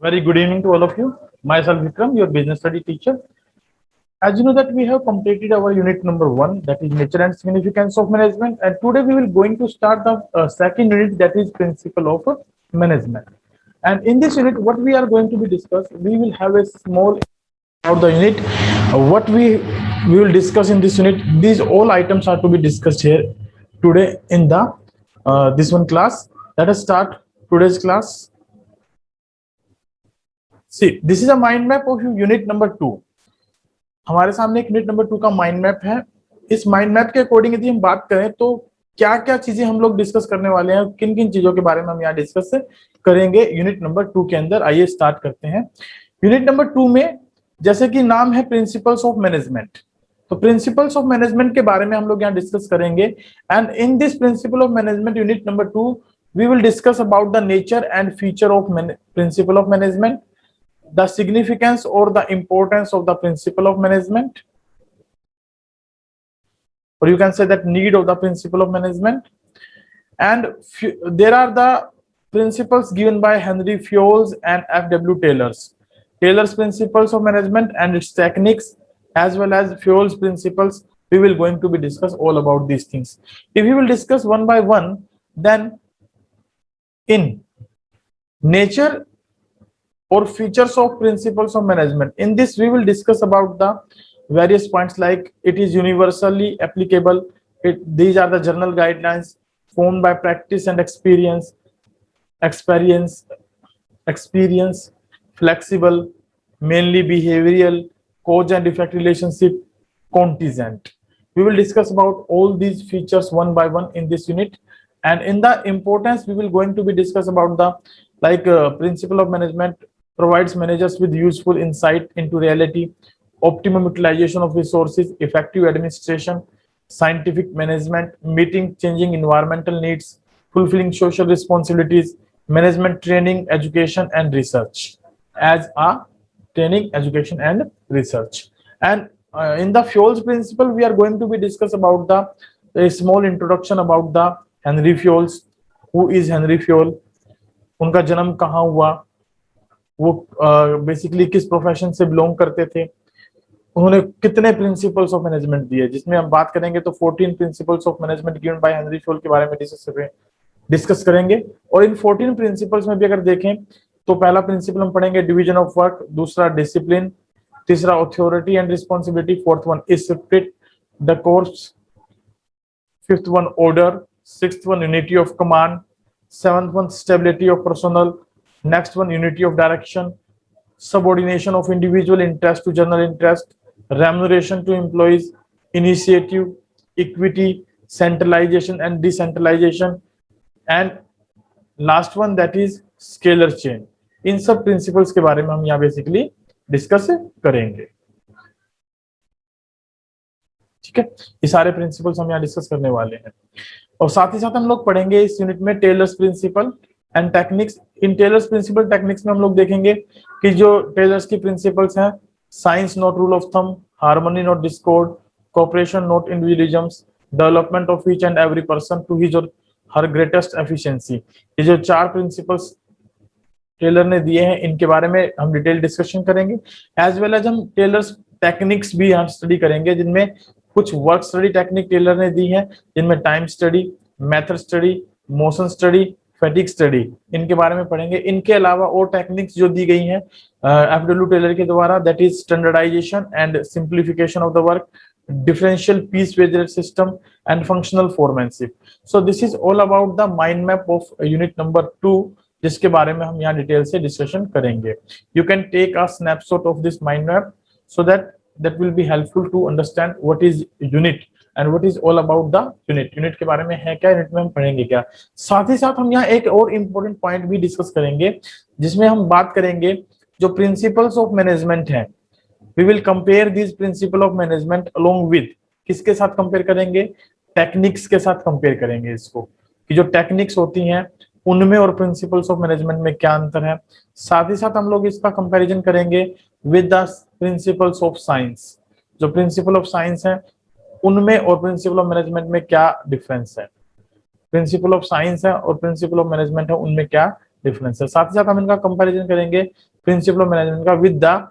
Very good evening to all of you. Myself Vikram, your business study teacher. As you know that we have completed our unit number 1, that is nature and significance of management, and today we will going to start the second unit, that is principle of management. And in this unit, what we are going to be discussed, we will have a small about the unit. What we will discuss in this unit, these all items are to be discussed here today in the this one class. Let us start today's class. See, this is a mind map of unit number 2. हमारे सामने एक unit number 2 का mind map है. इस mind map के according यदि हम बात करें तो क्या क्या चीजें हम लोग डिस्कस करने वाले हैं, किन किन चीजों के बारे में हम यहाँ डिस्कस करेंगे यूनिट नंबर 2 के अंदर. आइए स्टार्ट करते हैं. यूनिट नंबर 2 में जैसे कि नाम है प्रिंसिपल्स ऑफ मैनेजमेंट, तो प्रिंसिपल्स ऑफ मैनेजमेंट के बारे में हम लोग यहाँ डिस्कस करेंगे. And in this principle of management unit number 2 we will discuss about the nature and feature of principle of management, the significance or the importance of the principle of management, or you can say that need of the principle of management. And there are the principles given by Henry Fayol and F.W. Taylor's principles of management and its techniques, as well as Fayol's principles. We will going to be discuss all about these things. If we will discuss one by one, then in nature or features of principles of management, in this we will discuss about the various points like it is universally applicable, these are the general guidelines formed by practice and experience, flexible, mainly behavioral, cause and effect relationship, contingent. We will discuss about all these features one by one in this unit. And in the importance, we will going to be discuss about the principle of management provides managers with useful insight into reality, optimum utilization of resources, effective administration, scientific management, meeting changing environmental needs, fulfilling social responsibilities, management training, education and research, as a training, education and research. And in the Fayol's principle, we are going to be discuss about a small introduction about the Henry Fayol. Who is Henry Fayol? उनका जन्म कहाँ हुआ, वो basically किस profession से belong करते थे, उन्होंने कितने प्रिंसिपल्स ऑफ मैनेजमेंट दिए, जिसमें हम बात करेंगे तो 14 principles of management given by Henry Fayol के बारे में डिस्कस करेंगे. और इन 14 प्रिंसिपल्स में भी अगर देखें तो पहला प्रिंसिपल हम पढ़ेंगे डिवीजन ऑफ वर्क, दूसरा डिसिप्लिन, तीसरा authority and responsibility, fourth one spirit the course, fifth one order, sixth one unity of command, seventh one stability of personal, next one unity of direction, subordination of individual interest to general interest, remuneration to employees, initiative, equity, centralization and decentralization, and last one that is scalar chain. इन सब principles के बारे में हम यहाँ basically discuss करेंगे. ठीक है, ये सारे प्रिंसिपल्स हम यहाँ डिस्कस करने वाले हैं. और साथ ही साथ हम लोग पढ़ेंगे इस यूनिट में टेलर्स प्रिंसिपल एंड टेक्निक्स. इन टेलर्स प्रिंसिपल टेक्निक्स में हम लोग देखेंगे कि जो टेलर्स की प्रिंसिपल्स हैं, science not rule of thumb, harmony not discord, cooperation not individualism, development of each and every person to his or her greatest efficiency. ये जो 4 प्रिंसिपल्स टेलर ने दिए हैं, इनके बारे में हम डिटेल डिस्कशन करेंगे. एज वेल एज हम टेलर्स टेक्निक्स भी यहाँ स्टडी करेंगे, जिनमें कुछ वर्क स्टडी टेक्निक टेलर ने दी है, जिनमें time study, method study, motion study, fatigue study, इनके बारे में पढ़ेंगे. इनके अलावा और टेक्निक्स जो दी गई हैं एफ.डब्ल्यू. टेलर के द्वारा, that is standardisation and simplification of the work, differential piece wage rate system and functional foremanship. So this is all about the mind map of unit number 2, जिसके बारे में हम यहाँ डिटेल से डिस्कशन करेंगे. You can take a snapshot of this mind map so that will be helpful to understand what is unit and what is all about the unit. Unit के बारे में है क्या, यूनिट में हम पढ़ेंगे क्या. साथ ही साथ हम यहाँ एक और इम्पोर्टेंट पॉइंट भी डिस्कस करेंगे, जिसमें हम बात करेंगे जो प्रिंसिपल्स ऑफ मैनेजमेंट हैं. We will compare this principle of management along with, किसके साथ कंपेयर करेंगे, टेक्निक्स के साथ कंपेयर करेंगे इसको, कि जो टेक्निक्स होती हैं उनमें और प्रिंसिपल्स ऑफ मैनेजमेंट में क्या अंतर है. साथ ही साथ हम लोग इसका कंपैरिजन करेंगे with the principles of science. जो प्रिंसिपल ऑफ साइंस है उनमें और प्रिंसिपल ऑफ मैनेजमेंट में क्या डिफरेंस है, प्रिंसिपल ऑफ साइंस है और प्रिंसिपल ऑफ मैनेजमेंट है, उनमें क्या डिफरेंस है. साथ ही साथ हम इनका कंपैरिजन करेंगे प्रिंसिपल ऑफ मैनेजमेंट का विद द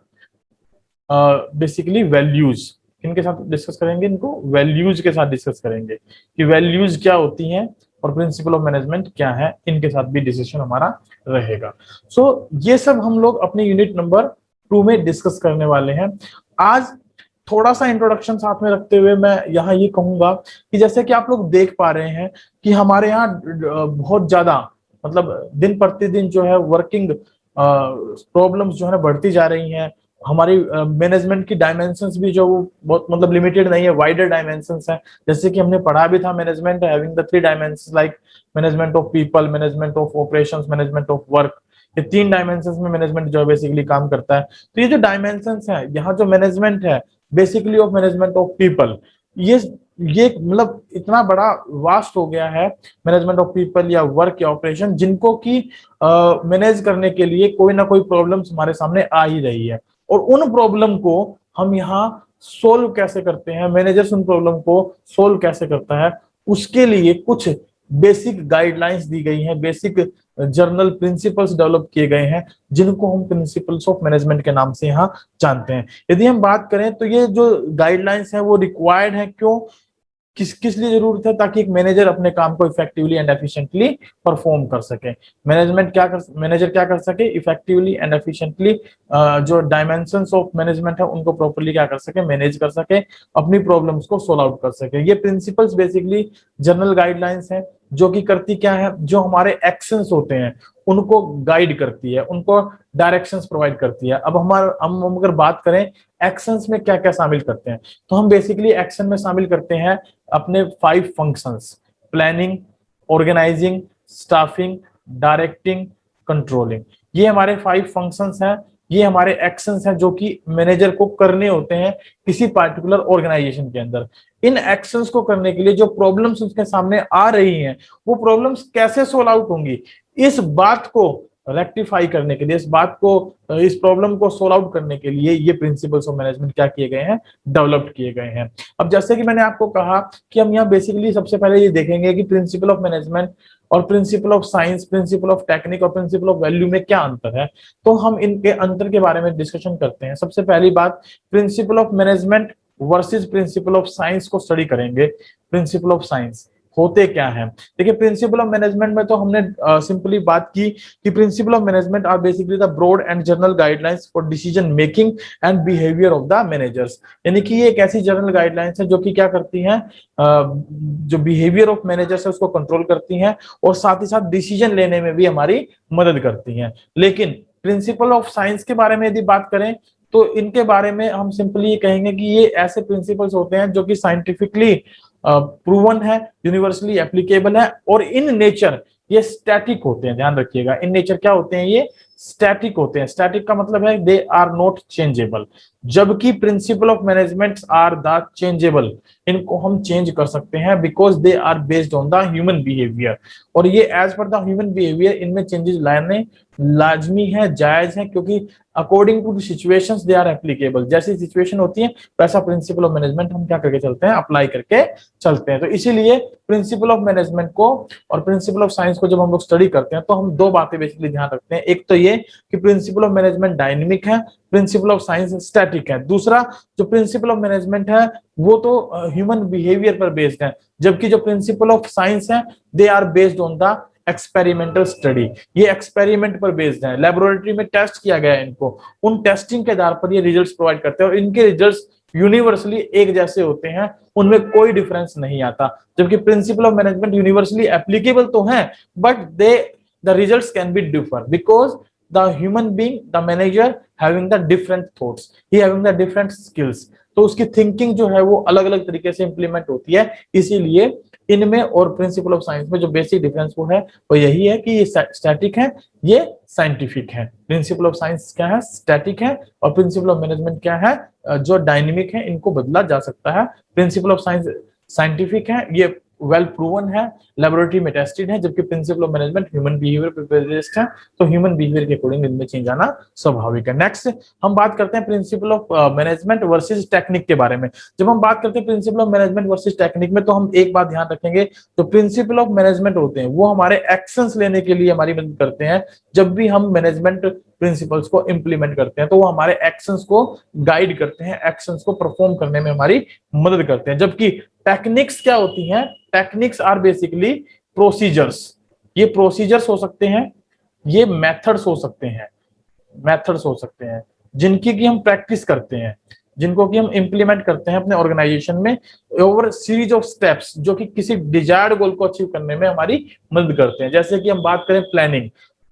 बेसिकली वैल्यूज। इनके साथ डिस्कस करेंगे, इनको वैल्यूज के साथ डिस्कस करेंगे कि वैल्यूज क्या होती हैं और प्रिंसिपल ऑफ मैनेजमेंट क्या है, इनके साथ भी डिस्कशन हमारा रहेगा। सो ये सब हम लोग अपने यूनिट नंबर 2 में डिस्कस करने वाले हैं। आज थोड़ा सा इंट्रोडक्शन साथ में रखते हुए मैं यहाँ ये कहूंगा कि जैसे कि आप लोग देख पा रहे हैं कि हमारे यहाँ बहुत ज्यादा मतलब दिन प्रतिदिन जो है वर्किंग प्रॉब्लम्स जो है ना बढ़ती जा रही हैं। हमारी मैनेजमेंट की डायमेंशंस भी जो वो बहुत मतलब लिमिटेड नहीं है, वाइडर डायमेंशंस है। जैसे कि हमने पढ़ा भी था management having the 3 dimensions like management of people, management of operations, management of work. ये 3 डायमेंशंस में मैनेजमेंट जो है बेसिकली काम करता है। तो ये जो डायमेंशंस है, यहाँ जो मैनेजमेंट है basically of management of people, ये मतलब इतना बड़ा वास्ट हो गया है मैनेजमेंट ऑफ पीपल या वर्क या ऑपरेशन, जिनको कि मैनेज करने के लिए कोई ना कोई प्रॉब्लम्स हमारे सामने आ ही रही है। और उन प्रॉब्लम को हम यहाँ सोल्व कैसे करते हैं, मैनेजर्स उन प्रॉब्लम को सोल्व कैसे करता है, उसके लिए कुछ बेसिक गाइडलाइंस दी गई हैं, बेसिक जर्नल प्रिंसिपल्स डेवलप किए गए हैं, जिनको हम प्रिंसिपल्स ऑफ मैनेजमेंट के नाम से यहाँ जानते हैं। यदि हम बात करें तो ये जो गाइडलाइंस है वो रिक्वायर्ड है, क्यों, किस लिए जरूरत है, ताकि एक मैनेजर अपने काम को इफेक्टिवली एंड एफिशिएंटली परफॉर्म कर सके। मैनेजर क्या कर सके, इफेक्टिवली एंड एफिशिएंटली जो डायमेंशंस ऑफ मैनेजमेंट है उनको प्रॉपर्ली क्या कर सके, मैनेज कर सके, अपनी प्रॉब्लम्स को सोल्व आउट कर सके। ये प्रिंसिपल्स बेसिकली जनरल गाइडलाइंस है, जो कि करती क्या है, जो हमारे एक्शंस होते हैं उनको गाइड करती है, उनको डायरेक्शंस प्रोवाइड करती है। अब हम अगर बात करें एक्शंस में क्या क्या शामिल करते हैं, तो हम बेसिकली एक्शन में शामिल करते हैं अपने 5 functions: planning, organising, staffing, directing, controlling. ये हमारे 5 फंक्शंस हैं, ये हमारे एक्शंस हैं जो कि मैनेजर को करने होते हैं किसी पार्टिकुलर ऑर्गेनाइजेशन के अंदर। इन एक्शंस को करने के लिए जो प्रॉब्लम्स उसके सामने आ रही हैं, वो प्रॉब्लम्स कैसे सोल्व आउट होंगी, इस बात को रेक्टिफाई करने के लिए, इस प्रॉब्लम को सोल्व आउट करने के लिए ये प्रिंसिपल्स ऑफ मैनेजमेंट क्या किए गए हैं, डेवलप्ड किए गए हैं। अब जैसे कि मैंने आपको कहा कि हम यहाँ बेसिकली सबसे पहले ये देखेंगे कि प्रिंसिपल ऑफ मैनेजमेंट और principal of science, principle of technique और प्रिंसिपल ऑफ वैल्यू में क्या अंतर है। तो हम इनके अंतर के बारे में डिस्कशन करते हैं। सबसे पहली बात, principal of management versus principle of science को स्टडी करेंगे। प्रिंसिपल ऑफ साइंस होते क्या है, देखिए प्रिंसिपल ऑफ मैनेजमेंट में तो हमने सिंपली बात की कि principle of management are basically the broad and general guidelines for decision making and behaviour of the managers. यानी कि ये एक ऐसी जनरल गाइडलाइंस है जो कि क्या करती हैं, जो बिहेवियर ऑफ मैनेजर्स है उसको कंट्रोल करती हैं और साथ ही साथ डिसीजन लेने में भी हमारी मदद करती हैं। लेकिन प्रिंसिपल ऑफ साइंस के बारे में यदि बात करें तो इनके बारे में हम सिंपली ये कहेंगे कि ये ऐसे प्रिंसिपल्स होते हैं जो कि साइंटिफिकली प्रूवन है, यूनिवर्सली एप्लीकेबल है और इन नेचर ये स्टैटिक होते हैं। ध्यान रखिएगा, इन नेचर क्या होते हैं, ये स्टैटिक होते हैं। स्टैटिक का मतलब है दे आर नॉट चेंजेबल, जबकि principle of management are the changeable. इनको हम चेंज कर सकते हैं because they are based on the human behaviour, और ये as per the human behaviour इनमें चेंजेस लाने लाजमी है, जायज है, क्योंकि according to the situations they are applicable. जैसी सिचुएशन होती है वैसा प्रिंसिपल ऑफ मैनेजमेंट हम क्या करके चलते हैं, अप्लाई करके चलते हैं। तो इसीलिए प्रिंसिपल ऑफ मैनेजमेंट को और प्रिंसिपल ऑफ साइंस को जब हम लोग स्टडी करते हैं तो हम 2 बातें बेसिकली ध्यान रखते हैं। एक तो ये कि प्रिंसिपल ऑफ मैनेजमेंट डायनेमिक है, प्रिंसिपल ऑफ साइंस स्टैटिक है। दूसरा, जो प्रिंसिपल ऑफ मैनेजमेंट है वो तो ह्यूमन बिहेवियर पर बेस्ड है, जबकि जो प्रिंसिपल ऑफ साइंस है they are based on the experimental study. ये एक्सपेरिमेंट पर बेस्ड है, लेबोरेटरी में टेस्ट किया गया है इनको, उन टेस्टिंग के आधार पर ये रिजल्ट्स प्रोवाइड करते हैं और इनके रिजल्ट्स यूनिवर्सली एक जैसे होते हैं, उनमें कोई डिफरेंस नहीं आता। जबकि principle of management universally applicable तो है but the results can be differ because the human being, the manager having the different thoughts, he having the different skills, तो उसकी थिंकिंग जो है वो अलग अलग तरीके से इंप्लीमेंट होती है। इसीलिए इनमें और प्रिंसिपल ऑफ साइंस में जो बेसिक डिफरेंस वो है वो यही है कि ये स्टैटिक है, ये साइंटिफिक है। प्रिंसिपल ऑफ साइंस क्या है, स्टैटिक है, और प्रिंसिपल ऑफ मैनेजमेंट क्या है, जो डायनेमिक है, इनको बदला जा सकता है। प्रिंसिपल ऑफ साइंस साइंटिफिक है, ये वेल प्रूवन है, लेबोरेटरी में टेस्टेड है, जबकि principle of management human behaviour पर बेस्ड है, तो ह्यूमन बिहेवियर के अकॉर्डिंग इनमें चेंज आना स्वाभाविक है। नेक्स्ट हम बात करते हैं principal of management versus technique के बारे में। जब हम बात करते हैं principal of management versus technique में, तो हम एक बात ध्यान रखेंगे, तो प्रिंसिपल ऑफ मैनेजमेंट होते हैं वो हमारे एक्शंस लेने के लिए हमारी मदद करते हैं। जब भी हम मैनेजमेंट प्रिंसिपल्स को इम्प्लीमेंट करते हैं, तो वो हमारे एक्शंस को गाइड करते हैं, एक्शंस को परफॉर्म करने में हमारी मदद करते हैं। जबकि टेक्निक्स क्या होती हैं? Techniques are basically procedures. ये प्रोसीजर्स हो सकते हैं, ये मेथड्स हो सकते हैं, जिनकी की हम प्रैक्टिस करते हैं, जिनको कि हम इंप्लीमेंट करते हैं अपने ऑर्गेनाइजेशन में ओवर सीरीज ऑफ स्टेप्स, जो कि किसी डिजायर्ड गोल को अचीव करने में हमारी मदद करते हैं। जैसे कि हम बात करें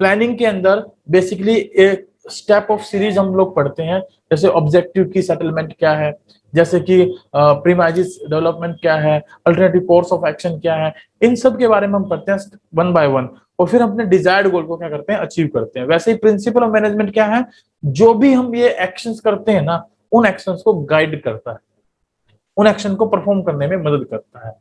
प्लानिंग के अंदर बेसिकली एक स्टेप ऑफ सीरीज हम लोग पढ़ते हैं, जैसे ऑब्जेक्टिव की सेटलमेंट क्या है, जैसे कि प्रीमाइजेस डेवलपमेंट क्या है, अल्टरनेटिव कोर्स ऑफ एक्शन क्या है, इन सब के बारे में हम पढ़ते हैं वन बाय वन, और फिर अपने डिजायर्ड गोल को क्या करते हैं? अचीव करते हैं। वैसे ही प्रिंसिपल ऑफ मैनेजमेंट क्या है? जो भी हम ये एक्शंस करते हैं ना, उन एक्शंस को गाइड करता है, उन एक्शन को परफॉर्म करने में मदद करता है।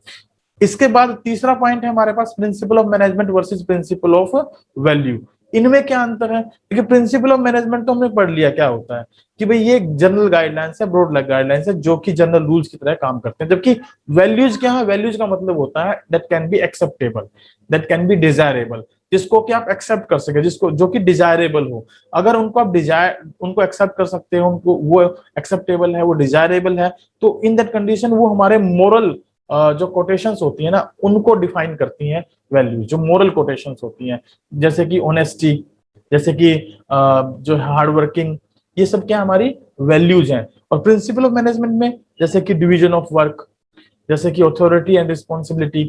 इसके बाद तीसरा पॉइंट है हमारे पास principle of management versus principle of value. इनमें क्या अंतर है? देखिए, प्रिंसिपल ऑफ मैनेजमेंट तो हमने पढ़ लिया क्या होता है, कि भाई ये जनरल गाइडलाइंस है, ब्रॉड गाइडलाइंस है, जो कि जनरल रूल्स की तरह काम करते हैं। जबकि वैल्यूज क्या है? वैल्यूज का मतलब होता है that can be acceptable, that can be desirable, जिसको कि आप एक्सेप्ट कर सके, जिसको जो कि डिजायरेबल हो। अगर उनको आप उनको एक्सेप्ट कर सकते हो, उनको वो एक्सेप्टेबल है, वो डिजायरेबल है, तो इन दैट कंडीशन वो हमारे मोरल जो कोटेशंस होती है ना, उनको डिफाइन करती हैं वैल्यूज, जो मोरल कोटेशंस होती हैं, जैसे कि ऑनेस्टी, जैसे कि जो हार्ड वर्किंग, ये सब क्या हमारी वैल्यूज हैं। और प्रिंसिपल ऑफ मैनेजमेंट में जैसे कि डिवीजन ऑफ वर्क, जैसे कि अथॉरिटी एंड रिस्पॉन्सिबिलिटी,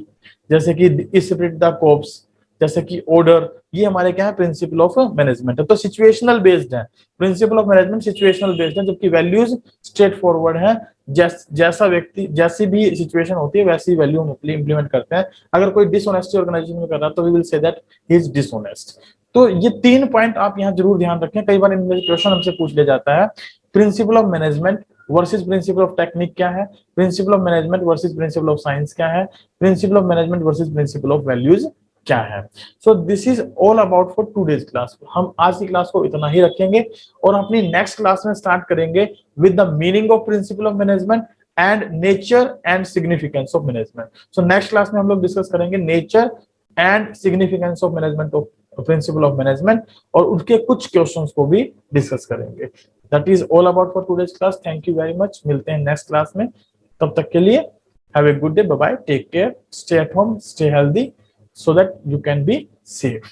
जैसे कि स्पिरिट द कोर्प्स, जैसे कि ऑर्डर, ये हमारे क्या है? प्रिंसिपल ऑफ मैनेजमेंट है। तो सिचुएशनल बेस्ड है principal of management, situational based है, जबकि वैल्यूज स्ट्रेट फॉरवर्ड है। जैसा व्यक्ति, जैसी भी सिचुएशन होती है, वैसी वैल्यू हम इंप्लीमेंट करते हैं। अगर कोई डिसऑनेस्टी ऑर्गेनाइजेशन में कर रहा है, तो we will say that he is dishonest. तो ये 3 पॉइंट आप यहाँ जरूर ध्यान रखें, कई बार इनमें क्वेश्चन हमसे पूछ लिया जाता है। Principal of management versus principle of technique क्या है? Principal of management versus principle of science क्या है? Principal of management versus principle of values क्या है? सो this is all about for today's class. हम आज की क्लास को इतना ही रखेंगे और अपनी नेक्स्ट क्लास में स्टार्ट करेंगे with the meaning of principle of management and nature and significance of management. So next class में हम लोग डिस्कस करेंगे nature and significance of management of principle of management, और उसके कुछ क्वेश्चंस को भी डिस्कस करेंगे। That is all about for today's class. Thank you very much. मिलते हैं नेक्स्ट क्लास में, तब तक के लिए have a good day, bye bye, take care, stay at home, stay healthy, so that you can be safe.